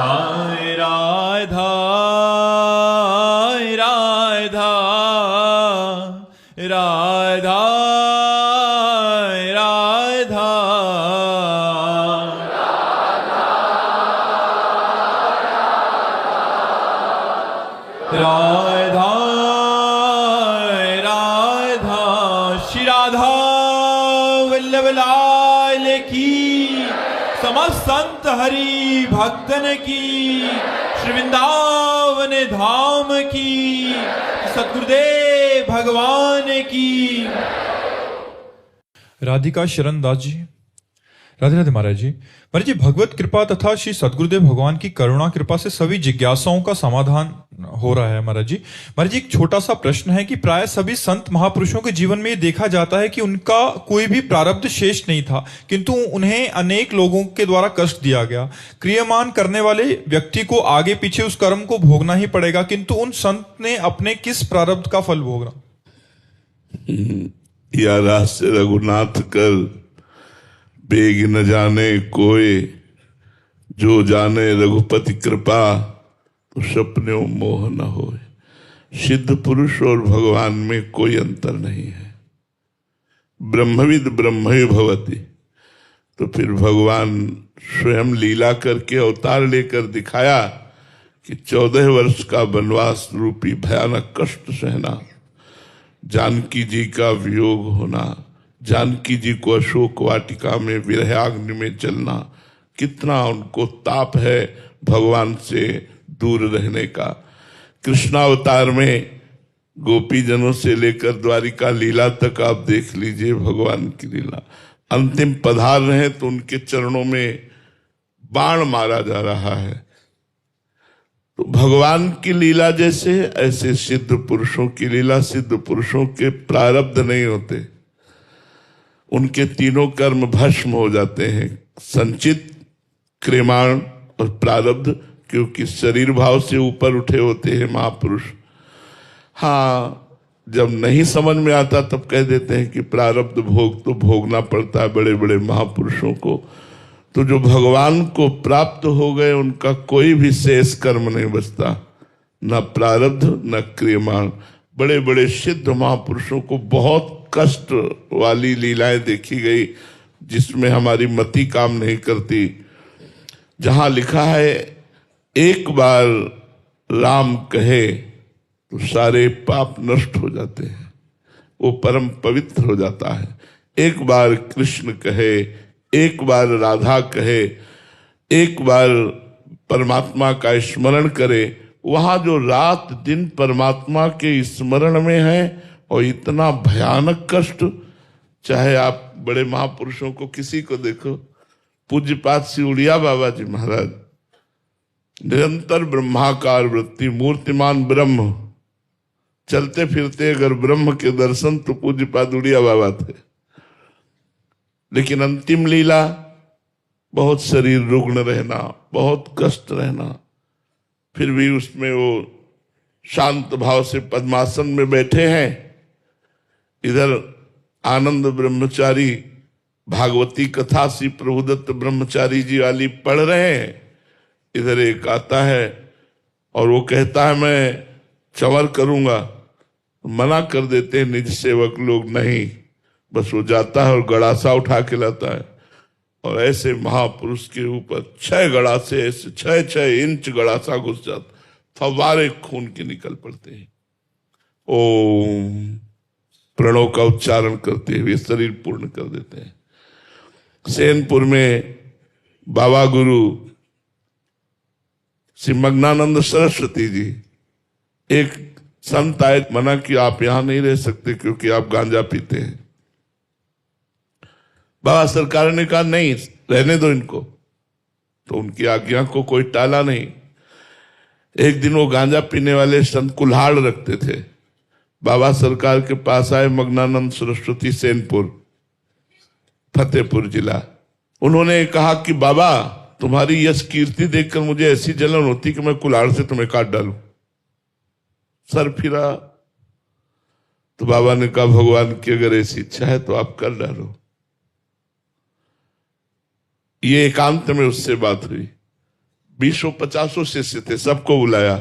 हाय राधा राधा राधा राधा राधा राधा श्री राधा वल्लभ लाल की, समस्त संत हरि भक्तन की, श्री वृंदावन धाम की, सतगुरुदेव भगवान की। राधिका शरण दास जी। राधे राधे महाराज जी। महाराज जी, भगवत कृपा तथा श्री सतगुरुदेव भगवान की करुणा कृपा से सभी जिज्ञासाओं का समाधान हो रहा है। महाराज जी, एक छोटा सा प्रश्न है कि प्राय सभी संत महापुरुषों के जीवन में ये देखा जाता है कि उनका कोई भी प्रारब्ध शेष नहीं था, किंतु उन्हें अनेक लोगों के द्वारा कष्ट दिया गया। क्रियमान करने वाले व्यक्ति को आगे पीछे उस कर्म को भोगना ही पड़ेगा, किंतु उन संत ने अपने किस प्रारब्ध का फल भोगना? या रास रघुनाथ कर बेग न जाने कोई, जो जाने रघुपति कृपा तो सपने मोह न होए। सिद्ध पुरुष और भगवान में कोई अंतर नहीं है। ब्रह्मविद ब्रह्मयो भवति, तो फिर भगवान स्वयं लीला करके अवतार लेकर दिखाया कि 14 वर्ष का वनवास रूपी भयानक कष्ट सहना, जानकी जी का वियोग होना, जानकी जी को अशोक वाटिका में विरहाग्नि में चलना, कितना उनको ताप है भगवान से दूर रहने का। कृष्णावतार में गोपी जनों से लेकर द्वारिका लीला तक आप देख लीजिए भगवान की लीला। अंतिम पधार रहे तो उनके चरणों में बाण मारा जा रहा है। तो भगवान की लीला जैसे, ऐसे सिद्ध पुरुषों की लीला। सिद्ध पुरुषों के प्रारब्ध नहीं होते, उनके तीनों कर्म भस्म हो जाते हैं, संचित, क्रियमाण और प्रारब्ध, क्योंकि शरीर भाव से ऊपर उठे होते हैं महापुरुष। हाँ, जब नहीं समझ में आता तब कह देते हैं कि प्रारब्ध भोग तो भोगना पड़ता है बड़े बड़े महापुरुषों को। तो जो भगवान को प्राप्त हो गए उनका कोई भी शेष कर्म नहीं बचता, न प्रारब्ध न क्रियमाण। बड़े बड़े सिद्ध महापुरुषों को बहुत कष्ट वाली लीलाएं देखी गई जिसमें हमारी मति काम नहीं करती। जहां लिखा है एक बार राम कहे तो सारे पाप नष्ट हो जाते हैं, वो परम पवित्र हो जाता है। एक बार कृष्ण कहे, एक बार राधा कहे, एक बार परमात्मा का स्मरण करे, वहां जो रात दिन परमात्मा के स्मरण में है, और इतना भयानक कष्ट, चाहे आप बड़े महापुरुषों को किसी को देखो, पूज्यपाद सिउड़िया बाबा जी महाराज निरंतर ब्रह्माकार वृत्ति, मूर्तिमान ब्रह्म, चलते फिरते अगर ब्रह्म के दर्शन तो पूज्यपाद उड़िया बाबा थे। लेकिन अंतिम लीला, बहुत शरीर रुग्ण रहना, बहुत कष्ट रहना, फिर भी उसमें वो शांत भाव से पद्मासन में बैठे हैं। इधर आनंद ब्रह्मचारी भागवती कथा श्री प्रभुदत्त ब्रह्मचारी जी वाली पढ़ रहे हैं। इधर एक आता है और वो कहता है मैं चंवर करूंगा, मना कर देते हैं निज सेवक लोग, नहीं, बस वो जाता है और गड़ासा उठा के लाता है, और ऐसे महापुरुष के ऊपर 6 गड़ासे, ऐसे 6-6 इंच गड़ासा घुस जाता, फव्वारे खून के निकल पड़ते हैं। ओम प्रणव का उच्चारण करते हुए शरीर पूर्ण कर देते हैं। सेनपुर में बाबा गुरु श्री मग्नानंद सरस्वती जी, एक संत आए, मना कि आप यहां नहीं रह सकते क्योंकि आप गांजा पीते हैं। बाबा सरकार ने कहा नहीं, रहने दो इनको, तो उनकी आज्ञा को कोई टाला नहीं। एक दिन वो गांजा पीने वाले संत कुल्हाड़ रखते थे, बाबा सरकार के पास आए, मग्नानंद सरस्वती, सेनपुर, फतेहपुर जिला। उन्होंने कहा कि बाबा तुम्हारी यश कीर्ति देखकर मुझे ऐसी जलन होती कि मैं कुल्हाड़ से तुम्हें काट डालूं। सर फिरा तो बाबा ने कहा भगवान की अगर ऐसी इच्छा है तो आप कर डालो। ये एकांत में उससे बात हुई। 20-50 शिष्य थे, सबको बुलाया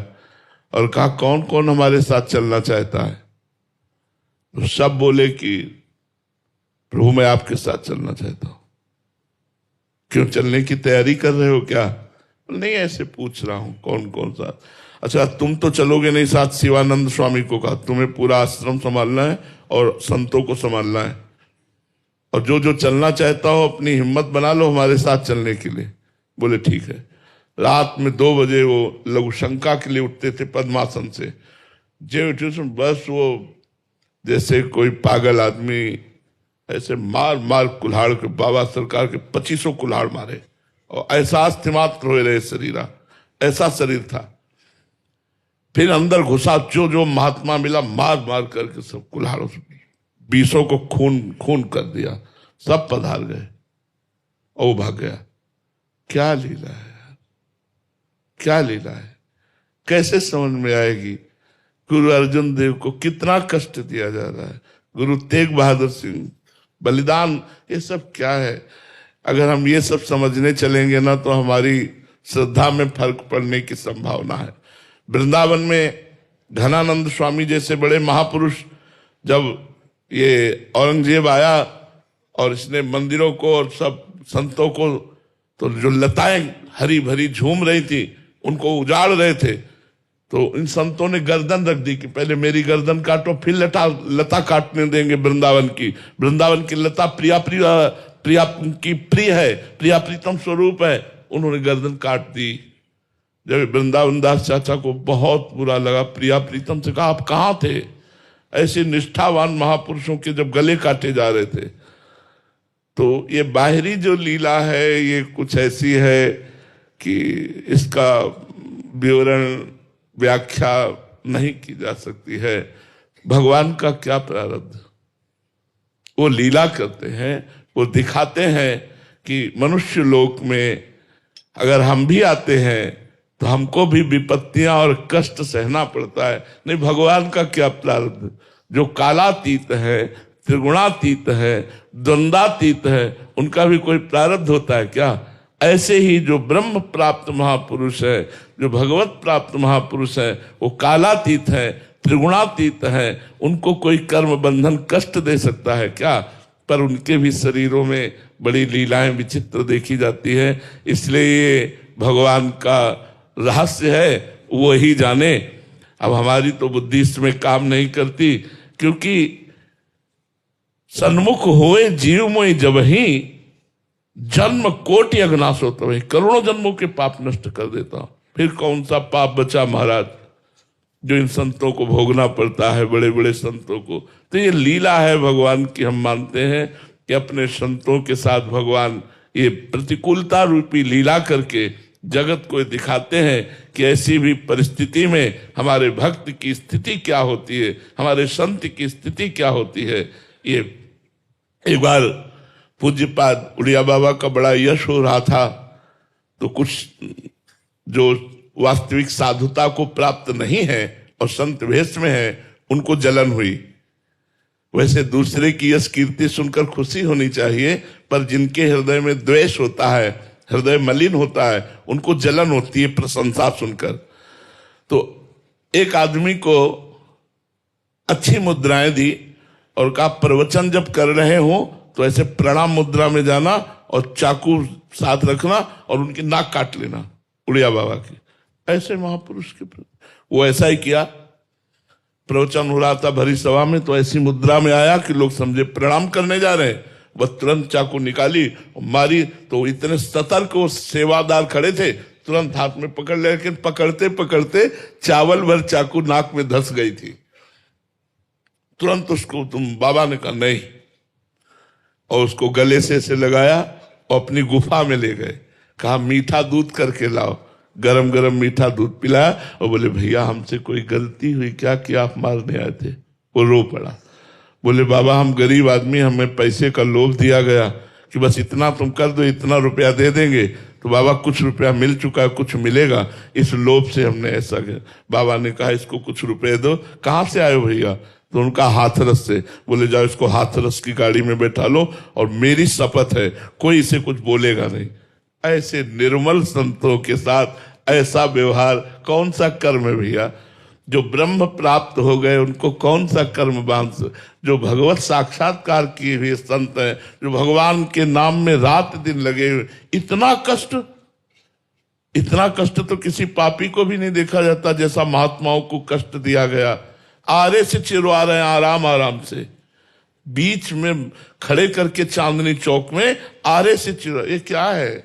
और कहा कौन कौन हमारे साथ चलना चाहता है। तो सब बोले कि प्रभु मैं आपके साथ चलना चाहता हूं। क्यों, चलने की तैयारी कर रहे हो क्या? नहीं, ऐसे पूछ रहा हूं कौन कौन सा। अच्छा, तुम तो चलोगे नहीं साथ। शिवानंद स्वामी को कहा तुम्हें पूरा आश्रम संभालना है और संतों को संभालना है, और जो जो चलना चाहता हो अपनी हिम्मत बना लो हमारे साथ चलने के लिए। बोले ठीक है। रात में 2 बजे वो लघु शंका के लिए उठते थे पद्मासन से। जे उठे बस वो जैसे कोई पागल आदमी ऐसे मार मार कुल्हाड़ के, बाबा सरकार के 2500 कुल्हाड़ मारे और एहसास थी मात्र हो रहे शरीरा, ऐसा शरीर था। फिर अंदर घुसा, जो जो महात्मा मिला मार मार करके सब कुल्हाड़ों से 20 को खून खून कर दिया। सब पधार गए और वो भाग गया। क्या लीला है यार, क्या लीला है, कैसे समझ में आएगी? गुरु अर्जुन देव को कितना कष्ट दिया जा रहा है, गुरु तेग बहादुर सिंह बलिदान, ये सब क्या है? अगर हम ये सब समझने चलेंगे ना तो हमारी श्रद्धा में फर्क पड़ने की संभावना है। वृंदावन में घनानंद स्वामी जैसे बड़े महापुरुष, जब ये औरंगजेब आया और इसने मंदिरों को और सब संतों को, तो जो लताएं हरी भरी झूम रही थी उनको उजाड़ रहे थे, तो इन संतों ने गर्दन रख दी कि पहले मेरी गर्दन काटो फिर लता काटने देंगे वृंदावन की। वृंदावन की लता प्रिया की प्रिय है, प्रिया प्रीतम स्वरूप है। उन्होंने गर्दन काट दी। जब वृंदावन दास चाचा को बहुत बुरा लगा, प्रिया प्रीतम से कहा आप कहाँ थे? ऐसे निष्ठावान महापुरुषों के जब गले काटे जा रहे थे। तो ये बाहरी जो लीला है ये कुछ ऐसी है कि इसका विवरण व्याख्या नहीं की जा सकती है। भगवान का क्या प्रारब्ध, वो लीला करते हैं, वो दिखाते हैं कि मनुष्य लोक में अगर हम भी आते हैं तो हमको भी विपत्तियां और कष्ट सहना पड़ता है। नहीं, भगवान का क्या प्रारब्ध, जो कालातीत है, त्रिगुणातीत है, द्वंद्वातीत है, उनका भी कोई प्रारब्ध होता है क्या? ऐसे ही जो ब्रह्म प्राप्त महापुरुष है, जो भगवत प्राप्त महापुरुष है, वो कालातीत है, त्रिगुणातीत है, उनको कोई कर्म बंधन कष्ट दे सकता है क्या? पर उनके भी शरीरों में बड़ी लीलाएं विचित्र देखी जाती है। इसलिए ये भगवान का रहस्य है, वो ही जाने। अब हमारी तो बुद्धि इसमें काम नहीं करती, क्योंकि सन्मुख होए जीव मोहि जब ही जन्म कोटि अघनाश होता है, करोड़ों जन्मों के पाप नष्ट कर देता। फिर कौन सा पाप बचा महाराज जो इन संतों को भोगना पड़ता है, बड़े बड़े संतों को। तो ये लीला है भगवान की। हम मानते हैं कि अपने संतों के साथ भगवान ये प्रतिकूलता रूपी लीला करके जगत को दिखाते हैं कि ऐसी भी परिस्थिति में हमारे भक्त की स्थिति क्या होती है, हमारे संत की स्थिति क्या होती है। ये एक बार पूज्यपाद उड़िया बाबा का बड़ा यश हो रहा था, तो कुछ जो वास्तविक साधुता को प्राप्त नहीं है और संत वेश में है, उनको जलन हुई। वैसे दूसरे की यश कीर्ति सुनकर खुशी होनी चाहिए, पर जिनके हृदय में द्वेष होता है, हृदय मलिन होता है, उनको जलन होती है प्रशंसा सुनकर। तो एक आदमी को अच्छी मुद्राएं दी और कहा प्रवचन जब कर रहे हो तो ऐसे प्रणाम मुद्रा में जाना और चाकू साथ रखना और उनकी नाक काट लेना, उड़िया बाबा की। ऐसे महापुरुष के वो ऐसा ही किया। प्रवचन हो रहा था भरी सभा में, तो ऐसी मुद्रा में आया कि लोग समझे प्रणाम करने जा रहे हैं। वह तुरंत चाकू निकाली और मारी, तो इतने सतर्क वो सेवादार खड़े थे, तुरंत हाथ में पकड़ ले, लेकिन पकड़ते पकड़ते चावल भर चाकू नाक में धंस गई थी। तुरंत उसको बाबा ने कहा नहीं, और उसको गले से ऐसे लगाया और अपनी गुफा में ले गए। कहा मीठा दूध करके लाओ, गरम गरम मीठा दूध पिलाया और बोले भैया हमसे कोई गलती हुई क्या कि आप मारने आए थे? वो रो पड़ा। बोले बाबा हम गरीब आदमी, हमें पैसे का लोभ दिया गया कि बस इतना तुम कर दो, इतना रुपया दे देंगे। तो बाबा कुछ रुपया मिल चुका है, कुछ मिलेगा, इस लोभ से हमने ऐसा किया। बाबा ने कहा इसको कुछ रुपए दो। कहाँ से आए भैया? तो उनका हाथरस से। बोले जाओ इसको हाथरस की गाड़ी में बैठा लो और मेरी शपथ है कोई इसे कुछ बोलेगा नहीं। ऐसे निर्मल संतों के साथ ऐसा व्यवहार कौन सा कर्म है भैया? जो ब्रह्म प्राप्त हो गए उनको कौन सा कर्म बांध? जो भगवत साक्षात्कार किए हुए संत हैं, जो भगवान के नाम में रात दिन लगे हुए, इतना कष्ट तो किसी पापी को भी नहीं देखा जाता जैसा महात्माओं को कष्ट दिया गया। आरे से चिरवा रहे हैं आराम आराम से, बीच में खड़े करके चांदनी चौक में आरे से चिरवा। ये क्या है?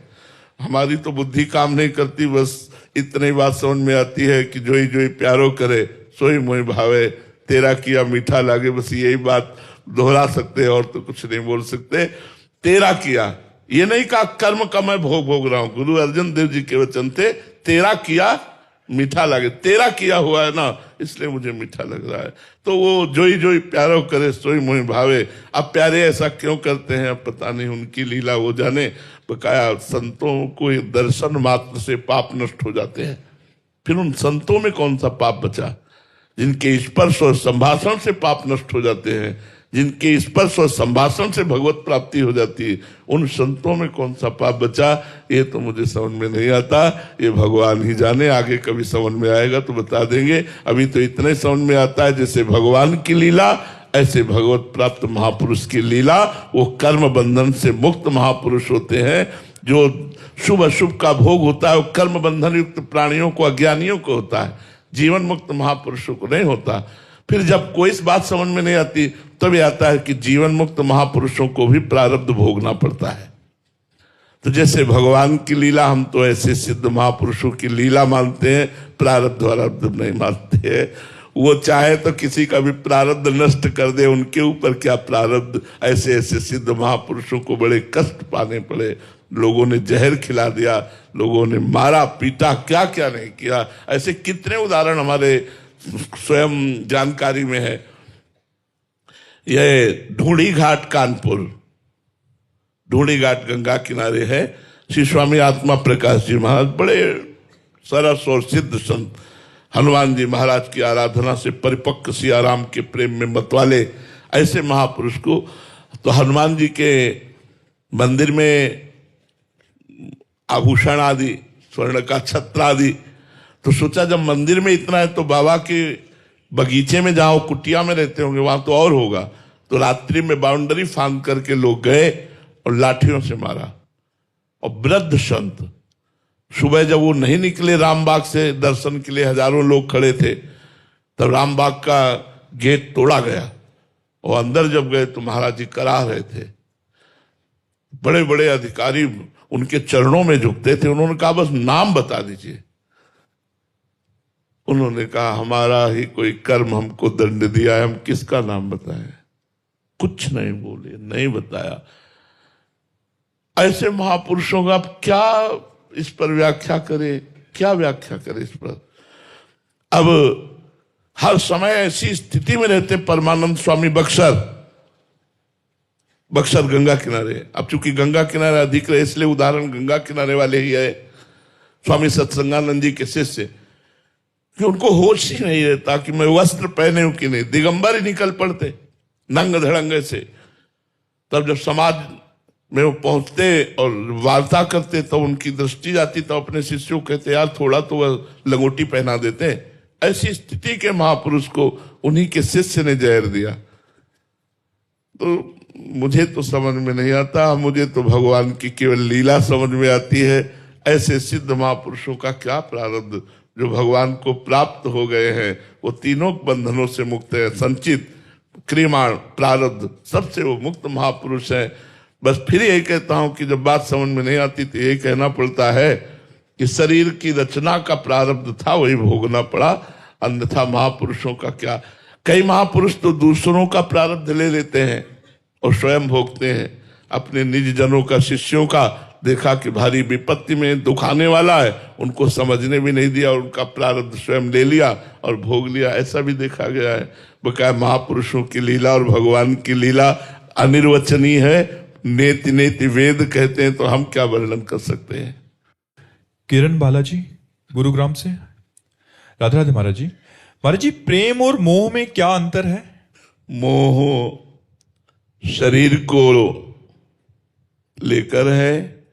हमारी तो बुद्धि काम नहीं करती, बस इतनी बात समझ में आती है कि जोई जोई प्यारो करे सोई मोई भावे, तेरा किया मीठा लागे। बस यही बात दोहरा सकते हैं और तो कुछ नहीं बोल सकते। तेरा किया, ये नहीं कहा कर्म का मैं भोग रहा हूं। गुरु अर्जन देव जी के वचन थे, तेरा किया मीठा लगे। तेरा किया हुआ है ना, इसलिए मुझे मीठा लग रहा है। तो वो जोई जोई प्यारो करे सोई मोई भावे। अब प्यारे ऐसा क्यों करते हैं, अब पता नहीं, उनकी लीला वो जाने। बकाया संतों को दर्शन मात्र से पाप नष्ट हो जाते हैं। फिर उन संतों में कौन सा पाप बचा? जिनके स्पर्श और संभाषण से पाप नष्ट हो जाते हैं, जिनके स्पर्श और संभाषण से भगवत प्राप्ति हो जाती है, उन संतों में कौन सा पाप बचा? ये तो मुझे समझ में नहीं आता, ये भगवान ही जाने। आगे कभी समझ में आएगा तो बता देंगे। अभी तो इतने समझ में आता है जैसे भगवान की लीला, ऐसे भगवत प्राप्त महापुरुष की लीला। वो कर्म बंधन से मुक्त महापुरुष होते हैं। जो शुभ अशुभ का भोग होता है वो कर्म बंधन युक्त प्राणियों को, अज्ञानियों को होता है, जीवन मुक्त महापुरुषों को नहीं होता। फिर जब कोई इस बात समझ में नहीं आती तब आता है कि जीवन मुक्त महापुरुषों को भी प्रारब्ध भोगना पड़ता है। तो जैसे भगवान की लीला, हम तो ऐसे सिद्ध महापुरुषों की लीला मानते हैं, प्रारब्ध वारब्ध नहीं मानते हैं। वो चाहे तो किसी का भी प्रारब्ध नष्ट कर दे, उनके ऊपर क्या प्रारब्ध। ऐसे ऐसे सिद्ध महापुरुषों को बड़े कष्ट पाने पड़े। लोगों ने जहर खिला दिया, लोगों ने मारा पीटा, क्या क्या नहीं किया। ऐसे कितने उदाहरण हमारे स्वयं जानकारी में है। यह ढूंढी घाट कानपुर, ढूंढी घाट गंगा किनारे है। श्री स्वामी आत्मा प्रकाश जी महाराज, बड़े सरस और सिद्ध संत, हनुमान जी महाराज की आराधना से परिपक्व, सियाराम के प्रेम में मतवाले ऐसे महापुरुष को, तो हनुमान जी के मंदिर में आभूषण आदि, स्वर्ण का छत्र आदि, तो सोचा जब मंदिर में इतना है तो बाबा के बगीचे में जहां कुटिया में रहते होंगे वहां तो और होगा। तो रात्रि में बाउंड्री फांद करके लोग गए और लाठियों से मारा। और वृद्ध संत, सुबह जब वो नहीं निकले रामबाग से दर्शन के लिए, हजारों लोग खड़े थे, तब रामबाग का गेट तोड़ा गया और अंदर जब गए तो महाराज जी करा रहे थे। बड़े बड़े अधिकारी उनके चरणों में झुकते थे। उन्होंने कहा बस नाम बता दीजिए। उन्होंने कहा हमारा ही कोई कर्म हमको दंड दिया है, हम किसका नाम बताएं? कुछ नहीं बोले, नहीं बताया। ऐसे महापुरुषों का अब क्या इस पर व्याख्या करे, क्या व्याख्या करे इस पर? अब हर समय ऐसी स्थिति में रहते परमानंद स्वामी बक्सर गंगा किनारे। अब चूंकि गंगा किनारे अधिक रहे इसलिए उदाहरण गंगा किनारे वाले ही है। स्वामी सत्संगानंद जी के शिष्य, कि उनको होश ही नहीं रहता कि मैं वस्त्र पहने हूं कि नहीं, दिगंबर ही निकल पड़ते नंग धड़ंगे से। तब जब समाज में वो पहुंचते और वार्ता करते तो उनकी दृष्टि जाती, तो अपने शिष्यों को कहते यार थोड़ा तो वह लंगोटी पहना देते। ऐसी स्थिति के महापुरुष को उन्हीं के शिष्य ने जहर दिया। तो मुझे तो समझ में नहीं आता, मुझे तो भगवान की केवल लीला समझ में आती है। ऐसे सिद्ध महापुरुषों का क्या प्रारब्ध, जो भगवान को प्राप्त हो गए हैं वो तीनों बंधनों से मुक्त है। संचित, क्रियमाण, प्रारब्ध, सबसे वो मुक्त महापुरुष है। बस फिर यही कहता हूं कि जब बात समझ में नहीं आती तो यही कहना पड़ता है कि शरीर की रचना का प्रारब्ध था वही भोगना पड़ा, अन्यथा महापुरुषों का क्या। कई महापुरुष तो दूसरों का प्रारब्ध ले लेते हैं और स्वयं भोगते हैं। अपने निज जनों का, शिष्यों का देखा कि भारी विपत्ति में दुख आने वाला है, उनको समझने भी नहीं दिया, उनका प्रारब्ध स्वयं ले लिया और भोग लिया। ऐसा भी देखा गया है। बकाया महापुरुषों की लीला और भगवान की लीला अनिर्वचनीय है। नेति नेति वेद कहते हैं, तो हम क्या वर्णन कर सकते हैं। किरण बालाजी गुरुग्राम से, राधे राधे महाराज जी। महाराज जी, प्रेम और मोह में क्या अंतर है? मोह शरीर को लेकर है,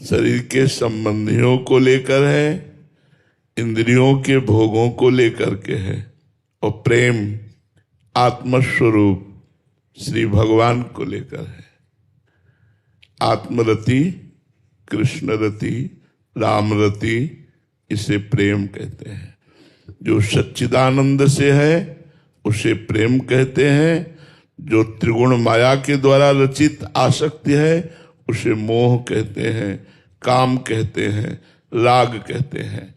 शरीर के संबंधियों को लेकर है, इंद्रियों के भोगों को लेकर के है, और प्रेम आत्मस्वरूप श्री भगवान को लेकर है। आत्मरति, कृष्णरति, रामरति, इसे प्रेम कहते हैं। जो सच्चिदानंद से है उसे प्रेम कहते हैं। जो त्रिगुण माया के द्वारा रचित आसक्ति है उसे मोह कहते हैं, काम कहते हैं, राग कहते हैं।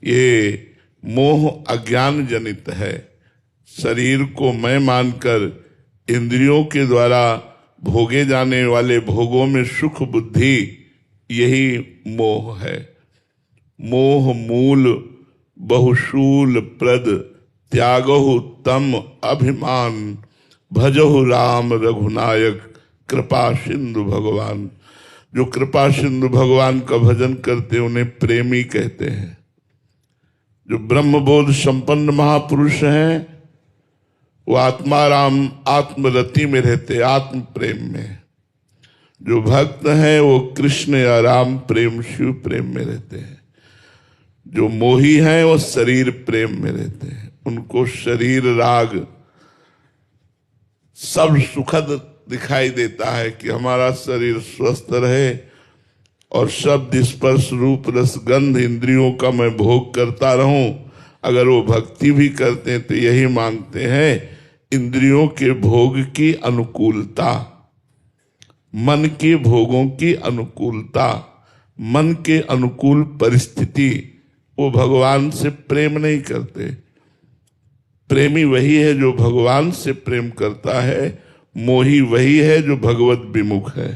ये मोह अज्ञान जनित है। शरीर को मैं मानकर इंद्रियों के द्वारा भोगे जाने वाले भोगों में सुख बुद्धि, यही मोह है। मोह मूल बहुशूल प्रद त्यागहु तम अभिमान, भजहु राम रघुनायक कृपा सिंधु भगवान। जो कृपा सिंधु भगवान का भजन करते उन्हें प्रेमी कहते हैं। जो ब्रह्मबोध संपन्न महापुरुष हैं वो आत्माराम आत्मरति में रहते, आत्म प्रेम में। जो भक्त हैं वो कृष्ण या राम प्रेम, शिव प्रेम में रहते हैं। जो मोही हैं वो शरीर प्रेम में रहते हैं। उनको शरीर राग सब सुखद दिखाई देता है कि हमारा शरीर स्वस्थ रहे, और शब्द स्पर्श रूप रस गंध इंद्रियों का मैं भोग करता रहूं। अगर वो भक्ति भी करते हैं तो यही मांगते हैं, इंद्रियों के भोग की अनुकूलता, मन के भोगों की अनुकूलता, मन के अनुकूल परिस्थिति। वो भगवान से प्रेम नहीं करते। प्रेमी वही है जो भगवान से प्रेम करता है, मोही वही है जो भगवत विमुख है,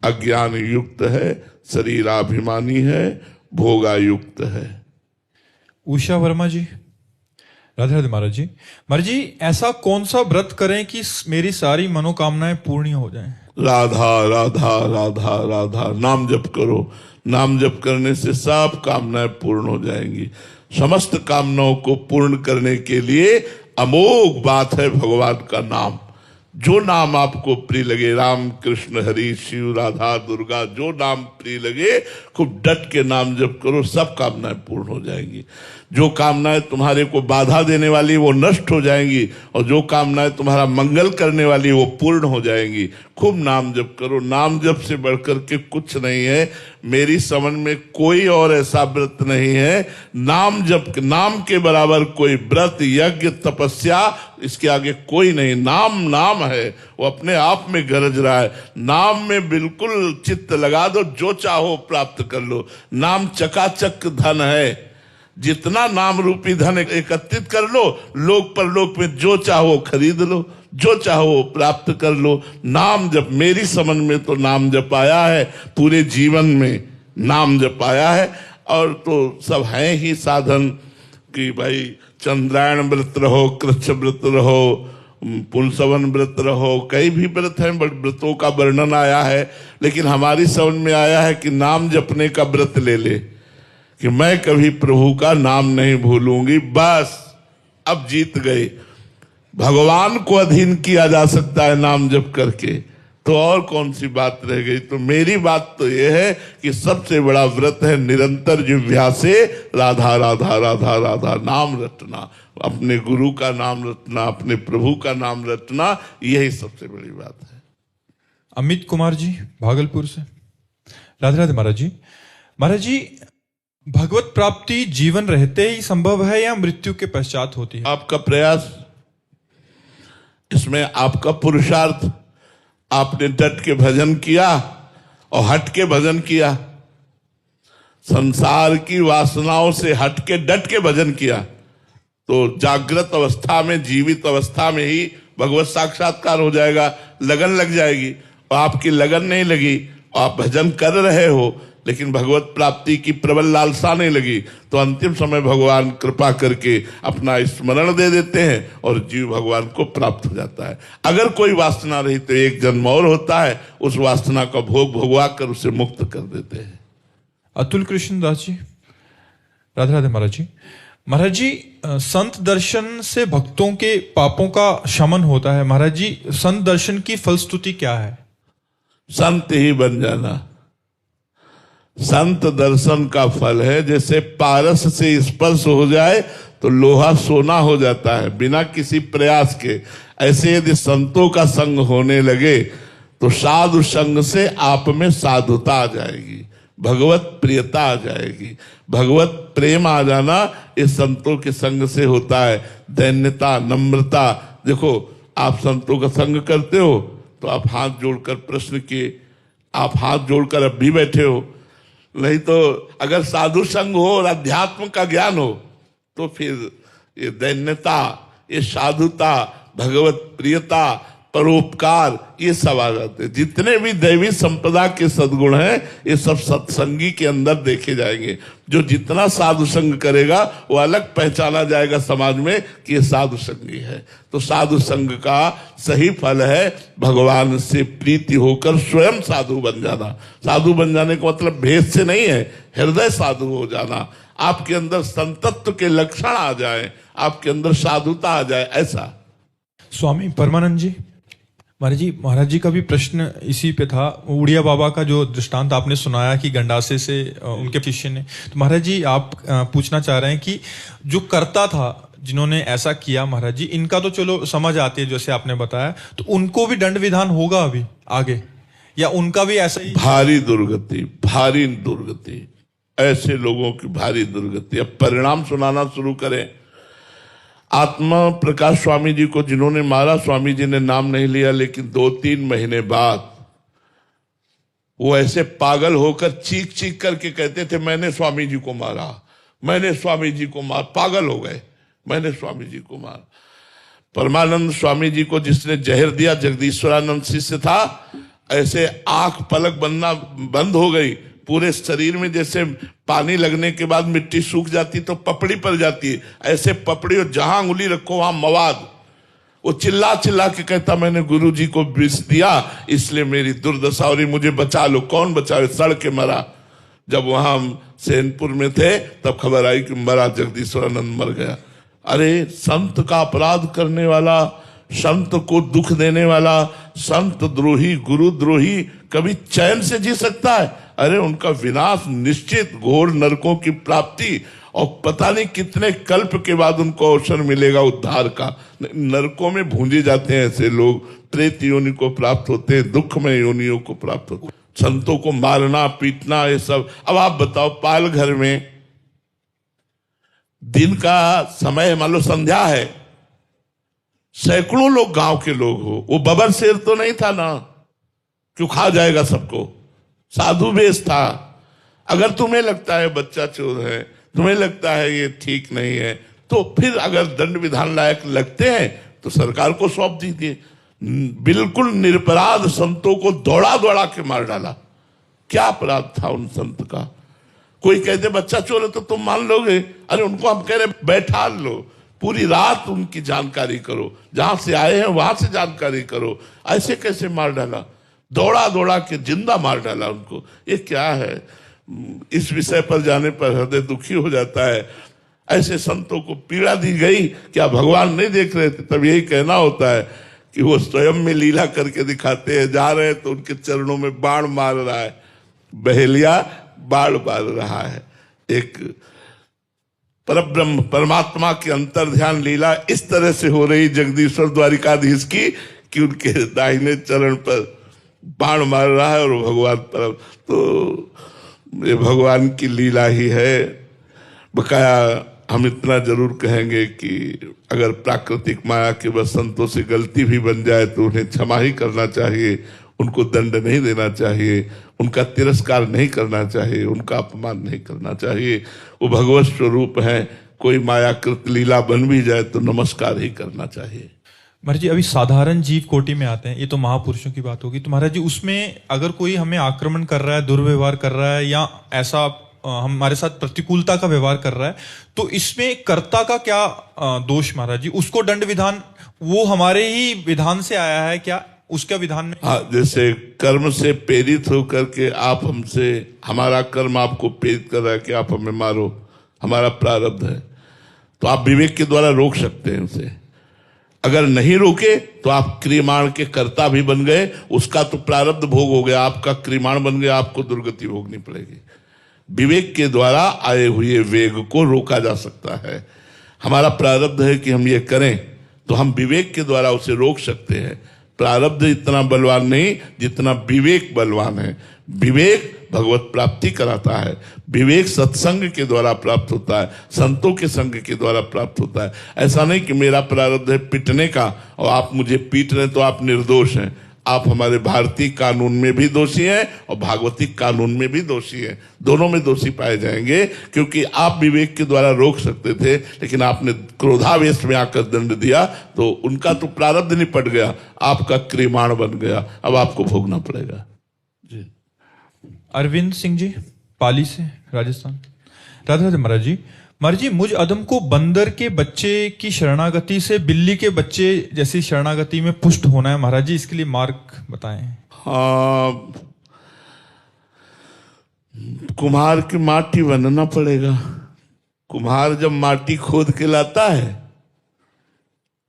अज्ञान युक्त है, शरीराभिमानी है, भोगायुक्त है। उषा वर्मा जी, राधे राधे महाराज जी। महाराज जी, ऐसा कौन सा व्रत करें कि मेरी सारी मनोकामनाएं पूर्ण हो जाएं? राधा राधा राधा राधा नाम जप करो। नाम जप करने से सब कामनाएं पूर्ण हो जाएंगी। समस्त कामनाओं को पूर्ण करने के लिए अमोघ बात है भगवान का नाम। जो नाम आपको प्रिय लगे, राम कृष्ण हरि शिव राधा दुर्गा, जो नाम प्रिय लगे खूब डट के नाम जप करो, सब कामनाएं पूर्ण हो जाएंगी। जो कामनाएं तुम्हारे को बाधा देने वाली वो नष्ट हो जाएंगी, और जो कामनाएं तुम्हारा मंगल करने वाली वो पूर्ण हो जाएंगी। खूब नाम जप करो। नाम जप से बढ़कर के कुछ नहीं है। मेरी समझ में कोई और ऐसा व्रत नहीं है। नाम जप, नाम के बराबर कोई व्रत, यज्ञ, तपस्या, इसके आगे कोई नहीं। नाम नाम है, वो अपने आप में गरज रहा है। नाम में बिल्कुल चित्त लगा दो, जो चाहो प्राप्त कर लो। नाम चकाचक धन है। जितना नाम रूपी धन एकत्रित कर लो, लोक परलोक में जो चाहो खरीद लो, जो चाहो प्राप्त कर लो। नाम जप, मेरी समझ में तो नाम जप आया है, पूरे जीवन में नाम जप आया है। और तो सब हैं ही साधन कि भाई चंद्रायण व्रत रहो, कृष्ण व्रत रहो, पुंसवन व्रत रहो, कई भी व्रत हैं, बट व्रतों का वर्णन आया है। लेकिन हमारी समझ में आया है कि नाम जपने का व्रत ले ले कि मैं कभी प्रभु का नाम नहीं भूलूंगी, बस अब जीत गए। भगवान को अधीन किया जा सकता है नाम जप करके, तो और कौन सी बात रह गई। तो मेरी बात तो यह है कि सबसे बड़ा व्रत है निरंतर जिह्वा से राधा राधा राधा राधा नाम रटना, अपने गुरु का नाम रटना, अपने प्रभु का नाम रटना, यही सबसे बड़ी बात है। अमित कुमार जी, भागलपुर से। राधे राधे महाराज जी। महाराज जी, भगवत प्राप्ति जीवन रहते ही संभव है या मृत्यु के पश्चात होती है? आपका प्रयास, इसमें आपका पुरुषार्थ। आपने डट के भजन किया और हट के भजन किया, संसार की वासनाओं से हट के डट के भजन किया, तो जागृत अवस्था में, जीवित अवस्था में ही भगवत साक्षात्कार हो जाएगा। लगन लग जाएगी। और आपकी लगन नहीं लगी, आप भजन कर रहे हो लेकिन भगवत प्राप्ति की प्रबल लालसा नहीं लगी, तो अंतिम समय भगवान कृपा करके अपना स्मरण दे देते हैं और जीव भगवान को प्राप्त हो जाता है। अगर कोई वासना रही तो एक जन्म और होता है, उस वासना का भोग भोगवा कर उसे मुक्त कर देते हैं। अतुल कृष्ण दास जी, राधे राधे महाराज जी। महाराज जी, संत दर्शन से भक्तों के पापों का शमन होता है। महाराज जी, संत दर्शन की फलस्तुति क्या है? संत ही बन जाना। संत दर्शन का फल है। जैसे पारस से स्पर्श हो जाए तो लोहा सोना हो जाता है बिना किसी प्रयास के, ऐसे यदि संतों का संग होने लगे तो साधु संग से आप में साधुता आ जाएगी, भगवत प्रियता आ जाएगी। भगवत प्रेम आ जाना इस संतों के संग से होता है। दैन्यता, नम्रता। देखो, आप संतों का संग करते हो तो आप हाथ जोड़कर प्रश्न किए, आप हाथ जोड़कर अब भी बैठे हो। नहीं तो अगर साधु संग हो और अध्यात्म का ज्ञान हो तो फिर ये दैन्यता, ये साधुता, भगवत प्रियता, परोपकार, ये सब आ जाते हैं। जितने भी दैवी संपदा के सद्गुण हैं ये सब सत्संगी के अंदर देखे जाएंगे। जो जितना साधु संग करेगा वो अलग पहचाना जाएगा समाज में कि ये साधु संगी है। तो साधु संग का सही फल है भगवान से प्रीति होकर स्वयं साधु बन जाना। साधु बन जाने का मतलब भेद से नहीं है, हृदय साधु हो जाना, आपके अंदर संतत्व के लक्षण आ जाए, आपके अंदर साधुता आ जाए, ऐसा। स्वामी परमानंद जी, महाराज जी का भी प्रश्न इसी पे था। उड़िया बाबा का जो दृष्टांत आपने सुनाया कि गंडासे से उनके शिष्य ने, तो महाराज जी आप पूछना चाह रहे हैं कि जो करता था, जिन्होंने ऐसा किया, महाराज जी इनका तो चलो समझ आती है जैसे आपने बताया, तो उनको भी दंड विधान होगा अभी आगे, या उनका भी ऐसा ही? भारी दुर्गति, भारी दुर्गति, ऐसे लोगों की भारी दुर्गति। अब परिणाम सुनाना शुरू करें। आत्मा प्रकाश स्वामी जी को जिन्होंने मारा, स्वामी जी ने नाम नहीं लिया, लेकिन 2-3 महीने बाद वो ऐसे पागल होकर चीख चीख करके कहते थे मैंने स्वामी जी को मारा, मैंने स्वामी जी को मारा। पागल हो गए, मैंने स्वामी जी को मारा। परमानंद स्वामी जी को जिसने जहर दिया, जगदीश्वरानंद शिष्य था, ऐसे आंख पलक बनना बंद हो गई, पूरे शरीर में जैसे पानी लगने के बाद मिट्टी सूख जाती तो पपड़ी पड़ जाती है, ऐसे पपड़ी, और जहां उंगली रखो वहां मवाद। वो चिल्ला चिल्ला के कहता मैंने गुरु जी को विष दिया इसलिए मेरी दुर्दशा हो रही, मुझे बचा लो। कौन बचावे, सड़ के मरा। जब वहां हम सैनपुर में थे तब खबर आई कि मरा, जगदीश्वरानंद मर गया। अरे संत का अपराध करने वाला, संत को दुख देने वाला, संत द्रोही, गुरु द्रोही कभी चैन से जी सकता है? अरे उनका विनाश निश्चित, घोर नरकों की प्राप्ति, और पता नहीं कितने कल्प के बाद उनको अवसर मिलेगा उद्धार का। नरकों में भूंजे जाते हैं ऐसे लोग, प्रेत योनि को प्राप्त होते हैं, दुखमय योनियों को प्राप्त होते हैं। संतों को मारना पीटना ये सब। अब आप बताओ, पाल घर में दिन का समय, मान लो संध्या है, सैकड़ों लोग गांव के लोग हो, वो बबर शेर तो नहीं था ना, क्यों खा जाएगा सबको। साधु वेश था। अगर तुम्हें लगता है बच्चा चोर है, तुम्हें लगता है ये ठीक नहीं है, तो फिर अगर दंड विधान लायक लगते हैं तो सरकार को सौंप दीजिए। बिल्कुल निरपराध संतों को दौड़ा दौड़ा के मार डाला। क्या अपराध था उन संत का? कोई कहते बच्चा चोर है तो तुम मान लोगे? अरे उनको हम कह रहे बैठा लो, पूरी रात उनकी जानकारी करो, जहां से आए हैं वहां से जानकारी करो। ऐसे कैसे मार डाला? दौड़ा दौड़ा के जिंदा मार डाला उनको। ये क्या है? इस विषय पर जाने पर हृदय दुखी हो जाता है। ऐसे संतों को पीड़ा दी गई, क्या भगवान नहीं देख रहे थे? तब यही कहना होता है कि वो स्वयं में लीला करके दिखाते हैं। जा रहे हैं तो उनके चरणों में बाण मार रहा है, बहेलिया बाण मार रहा है। एक परब्रह्म परमात्मा की अंतर ध्यान लीला इस तरह से हो रही जगदीश्वर द्वारिकाधीश की कि उनके दाहिने चरण पर बाण मार रहा है और भगवान पर। तो ये भगवान की लीला ही है। बकाया हम इतना जरूर कहेंगे कि अगर प्राकृतिक माया के वसंतों से गलती भी बन जाए तो उन्हें क्षमा ही करना चाहिए, उनको दंड नहीं देना चाहिए, उनका तिरस्कार नहीं करना चाहिए, उनका अपमान नहीं करना चाहिए। वो भगवत स्वरूप हैं। कोई मायाकृत लीला बन भी जाए तो नमस्कार ही करना चाहिए। महाराज जी अभी साधारण जीव कोटि में आते हैं, ये तो महापुरुषों की बात होगी। तो महाराज जी उसमें अगर कोई हमें आक्रमण कर रहा है, दुर्व्यवहार कर रहा है, या ऐसा हमारे साथ प्रतिकूलता का व्यवहार कर रहा है, तो इसमें कर्ता का क्या दोष महाराज जी? उसको दंड विधान वो हमारे ही विधान से आया है क्या? उसका विधान में हाँ, जैसे कर्म से प्रेरित होकर के आप हमसे, हमारा कर्म आपको प्रेरित कर रहा है कि आप हमें मारो, हमारा प्रारब्ध है, तो आप विवेक के द्वारा रोक सकते हैं उसे। अगर नहीं रोके तो आप क्रियमाण के कर्ता भी बन गए, उसका तो प्रारब्ध भोग हो गया, आपका क्रियमाण बन गया, आपको दुर्गति भोगनी पड़ेगी। विवेक के द्वारा आए हुए वेग को रोका जा सकता है। हमारा प्रारब्ध है कि हम ये करें, तो हम विवेक के द्वारा उसे रोक सकते हैं। प्रारब्ध इतना बलवान नहीं जितना विवेक बलवान है। विवेक भगवत प्राप्ति कराता है। विवेक सत्संग के द्वारा प्राप्त होता है, संतों के संग के द्वारा प्राप्त होता है। ऐसा नहीं कि मेरा प्रारब्ध है पीटने का और आप मुझे पीट रहे तो आप निर्दोष हैं। आप हमारे भारतीय कानून में भी दोषी हैं और भागवती कानून में भी दोषी हैं। दोनों में दोषी पाए जाएंगे, क्योंकि आप विवेक के द्वारा रोक सकते थे, लेकिन आपने क्रोधावेश में आकर दंड दिया, तो उनका तो प्रारब्ध निपट गया, आपका क्रियमाण बन गया, अब आपको भोगना पड़ेगा। जी। अरविंद सिंह जी, पाली से, राजस्थान। राधे राधे महाराज जी। महाराज जी, मुझ अदम को बंदर के बच्चे की शरणागति से बिल्ली के बच्चे जैसी शरणागति में पुष्ट होना है महाराज जी, इसके लिए मार्ग बताएं। हाँ, कुम्हार की माटी बनना पड़ेगा। कुम्हार जब माटी खोद के लाता है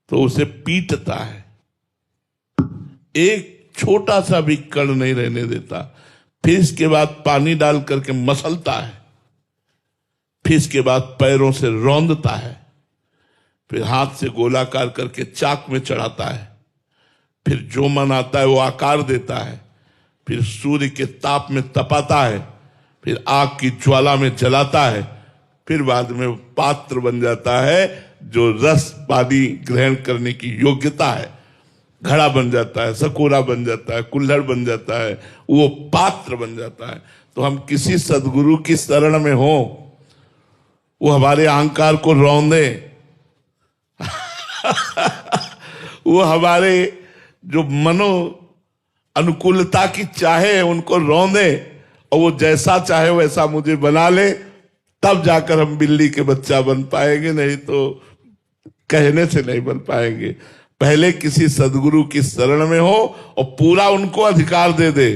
तो उसे पीटता है, एक छोटा सा भी कण नहीं रहने देता। फिर इसके बाद पानी डाल करके मसलता है, फिर इसके बाद पैरों से रौंदता है, फिर हाथ से गोलाकार करके चाक में चढ़ाता है, फिर जो मन आता है वो आकार देता है, फिर सूर्य के ताप में तपाता है, फिर आग की ज्वाला में जलाता है, फिर बाद में पात्र बन जाता है जो रस पानी ग्रहण करने की योग्यता है। घड़ा बन जाता है, सकोरा बन जाता है, कुल्हड़ बन जाता है, वो पात्र बन जाता है। तो हम किसी सदगुरु की शरण में हो, वो हमारे अहंकार को रौंदे वो हमारे जो मनो अनुकूलता की चाहे उनको रौंदे, और वो जैसा चाहे वैसा मुझे बना ले, तब जाकर हम बिल्ली के बच्चा बन पाएंगे, नहीं तो कहने से नहीं बन पाएंगे। पहले किसी सदगुरु की शरण में हो और पूरा उनको अधिकार दे दे।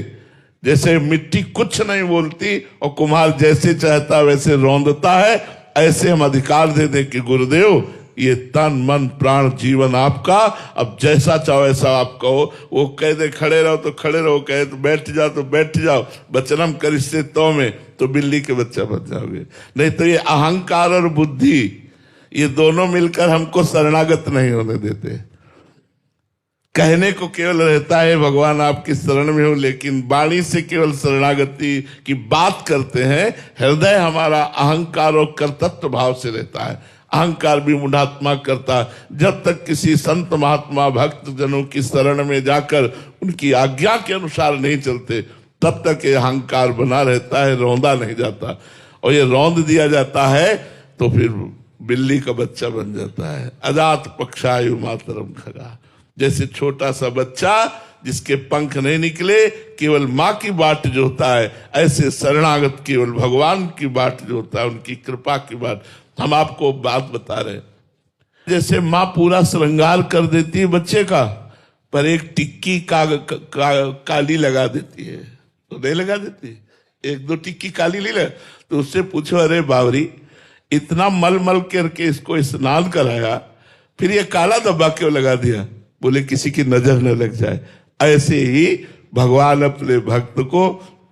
जैसे मिट्टी कुछ नहीं बोलती और कुम्हार जैसे चाहता वैसे रौंदता है, ऐसे हम अधिकार दे दें कि गुरुदेव ये तन मन प्राण जीवन आपका, अब जैसा चाहो ऐसा आप कहो। वो कह दे खड़े रहो तो खड़े रहो, कहे तो बैठ जाओ तो बैठ जाओ, वचनम करिष्ये तो में, तो बिल्ली के बच्चा बन जाओगे। नहीं तो ये अहंकार और बुद्धि, ये दोनों मिलकर हमको शरणागत नहीं होने देते। कहने को केवल रहता है भगवान आपकी शरण में हो, लेकिन वाणी से केवल शरणागति की बात करते हैं। हृदय हमारा अहंकार और कर्तृत्व भाव से रहता है। अहंकार भी मूढ़ात्मा करता है। जब तक किसी संत महात्मा भक्त जनों की शरण में जाकर उनकी आज्ञा के अनुसार नहीं चलते, तब तक ये अहंकार बना रहता है, रौंदा नहीं जाता। और ये रौंद दिया जाता है तो फिर बिल्ली का बच्चा बन जाता है। अजात पक्षायु मातरम खगा, जैसे छोटा सा बच्चा जिसके पंख नहीं निकले, केवल माँ की बाट जो होता है, ऐसे शरणागत केवल भगवान की बाट जो होता है, उनकी कृपा की बाट। हम आपको बात बता रहे, जैसे माँ पूरा श्रृंगार कर देती है बच्चे का, पर एक टिक्की काली लगा देती है, तो नहीं लगा देती, एक दो टिक्की काली ले ले, तो उससे पूछो अरे बावरी, इतना मल मल करके इसको स्नान कराया, फिर ये काला धब्बा क्यों लगा दिया? बोले किसी की नजर न लग जाए। ऐसे ही भगवान अपने भक्त को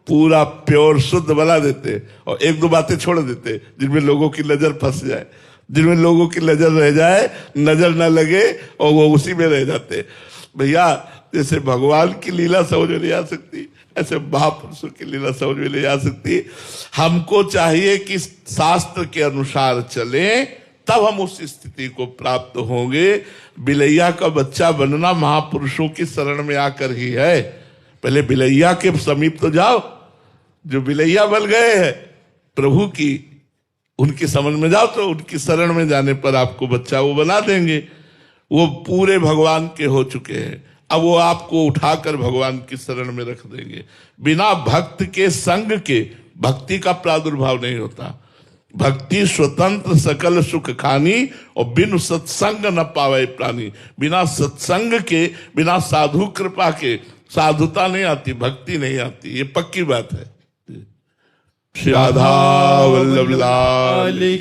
पूरा प्योर शुद्ध बना देते और एक दो बातें छोड़ देते जिनमें लोगों की नजर फंस जाए, जिनमें लोगों की नजर रह जाए, नजर न लगे और वो उसी में रह जाते। भैया जैसे भगवान की लीला समझ में नहीं आ सकती, ऐसे महापुरुषों की लीला समझ में नहीं आ सकती। हमको चाहिए कि शास्त्र के अनुसार चले, तब हम उस स्थिति को प्राप्त होंगे। बिलैया का बच्चा बनना महापुरुषों की शरण में आकर ही है। पहले बिलैया के समीप तो जाओ, जो बिलैया बन गए हैं प्रभु की, उनकी समझ में जाओ, तो उनकी शरण में जाने पर आपको बच्चा वो बना देंगे। वो पूरे भगवान के हो चुके हैं, अब वो आपको उठाकर भगवान की शरण में रख देंगे। बिना भक्त के संग के भक्ति का प्रादुर्भाव नहीं होता। भक्ति स्वतंत्र सकल सुख खानी, और बिनु सत्संग न पावे प्राणी। बिना सत्संग के, बिना साधु कृपा के साधुता नहीं आती, भक्ति नहीं आती, ये पक्की बात है। श्री राधा वल्लभ लाल की